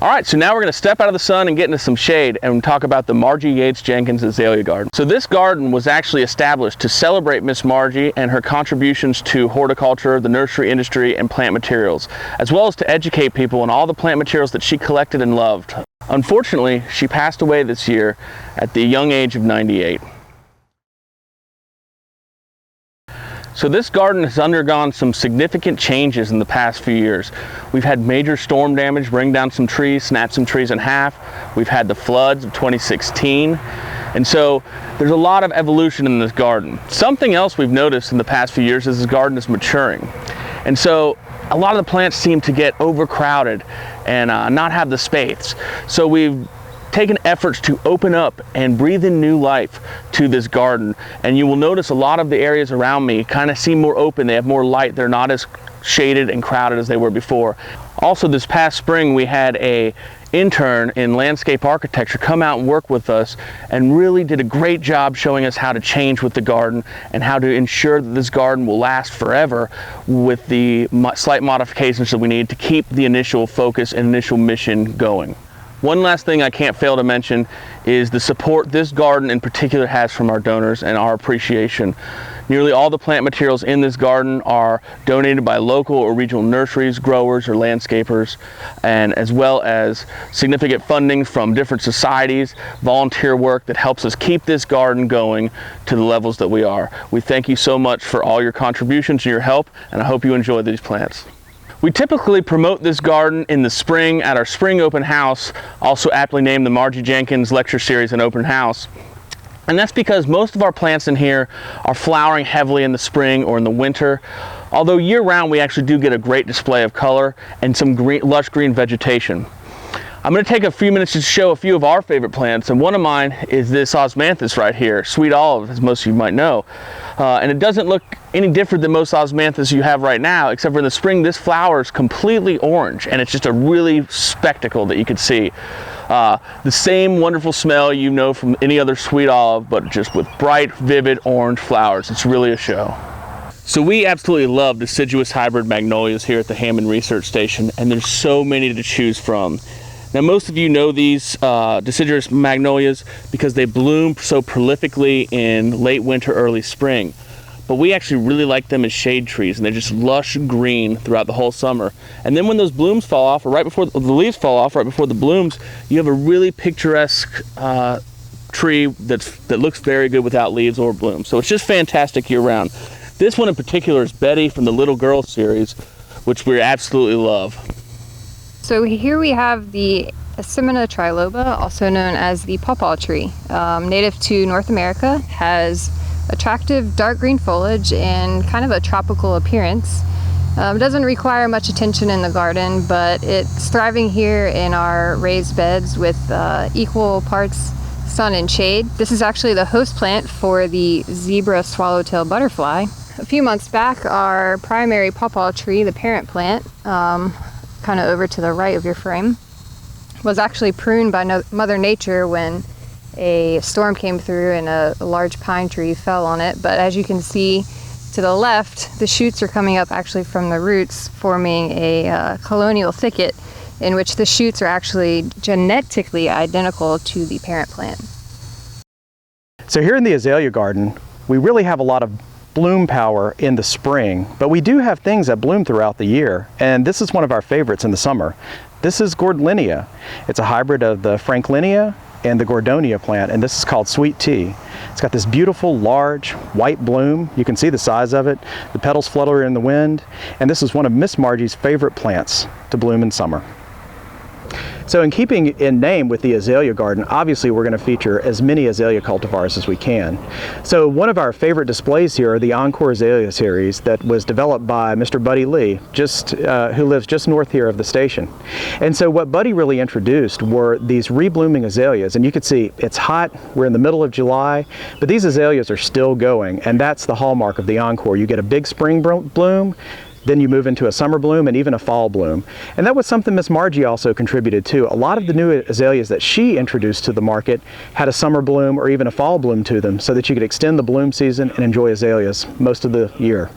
All right, so now we're gonna step out of the sun and get into some shade and talk about the Margie Yates Jenkins Azalea Garden. So this garden was actually established to celebrate Miss Margie and her contributions to horticulture, the nursery industry, and plant materials, as well as to educate people on all the plant materials that she collected and loved. Unfortunately, she passed away this year at the young age of 98. So this garden has undergone some significant changes in the past few years. We've had major storm damage, bring down some trees, snap some trees in half. We've had the floods of 2016. And so there's a lot of evolution in this garden. Something else we've noticed in the past few years is this garden is maturing. And so a lot of the plants seem to get overcrowded and not have the space. So we've taken efforts to open up and breathe in new life to this garden, and you will notice a lot of the areas around me kind of seem more open. They have more light. They're not as shaded and crowded as they were before. Also, this past spring we had an intern in landscape architecture come out and work with us and really did a great job showing us how to change with the garden and how to ensure that this garden will last forever with the slight modifications that we need to keep the initial focus and initial mission going. One last thing I can't fail to mention is the support this garden in particular has from our donors and our appreciation. Nearly all the plant materials in this garden are donated by local or regional nurseries, growers, or landscapers, and as well as significant funding from different societies, volunteer work that helps us keep this garden going to the levels that we are. We thank you so much for all your contributions and your help, and I hope you enjoy these plants. We typically promote this garden in the spring at our spring open house, also aptly named the Margie Jenkins Lecture Series and Open House. And that's because most of our plants in here are flowering heavily in the spring or in the winter. Although year-round we actually do get a great display of color and some lush green vegetation. I'm going to take a few minutes to show a few of our favorite plants, and one of mine is this osmanthus right here, sweet olive, as most of you might know. And it doesn't look any different than most osmanthus you have right now, except for in the spring this flower is completely orange, and it's just a really spectacle that you can see. The same wonderful smell you know from any other sweet olive, but just with bright, vivid orange flowers. It's really a show. So we absolutely love deciduous hybrid magnolias here at the Hammond Research Station, and there's so many to choose from. Now most of you know these deciduous magnolias because they bloom so prolifically in late winter, early spring. But we actually really like them as shade trees, and they're just lush green throughout the whole summer. And then when those blooms fall off, or right before the leaves fall off, right before the blooms, you have a really picturesque tree that looks very good without leaves or blooms. So it's just fantastic year round. This one in particular is Betty from the Little Girl series, which we absolutely love. So here we have the Asimina triloba, also known as the pawpaw tree. Native to North America, has attractive dark green foliage and kind of a tropical appearance. It doesn't require much attention in the garden, but it's thriving here in our raised beds with equal parts sun and shade. This is actually the host plant for the zebra swallowtail butterfly. A few months back, our primary pawpaw tree, the parent plant, kind of over to the right of your frame, was actually pruned by Mother Nature when a storm came through and a large pine tree fell on it. But as you can see to the left, the shoots are coming up actually from the roots, forming a colonial thicket in which the shoots are actually genetically identical to the parent plant. So here in the azalea garden, we really have a lot of bloom power in the spring, but we do have things that bloom throughout the year, and this is one of our favorites in the summer. This is Gordlinia. It's a hybrid of the Franklinia and the Gordonia plant, and this is called Sweet Tea. It's got this beautiful large white bloom. You can see the size of it. The petals flutter in the wind, and this is one of Miss Margie's favorite plants to bloom in summer. So in keeping in name with the azalea garden, obviously we're going to feature as many azalea cultivars as we can. So one of our favorite displays here are the Encore Azalea series that was developed by Mr. Buddy Lee, who lives just north here of the station. And so what Buddy really introduced were these reblooming azaleas, and you can see it's hot, we're in the middle of July, but these azaleas are still going, and that's the hallmark of the Encore. You get a big spring bloom, then you move into a summer bloom and even a fall bloom. And that was something Miss Margie also contributed to. A lot of the new azaleas that she introduced to the market had a summer bloom or even a fall bloom to them so that you could extend the bloom season and enjoy azaleas most of the year.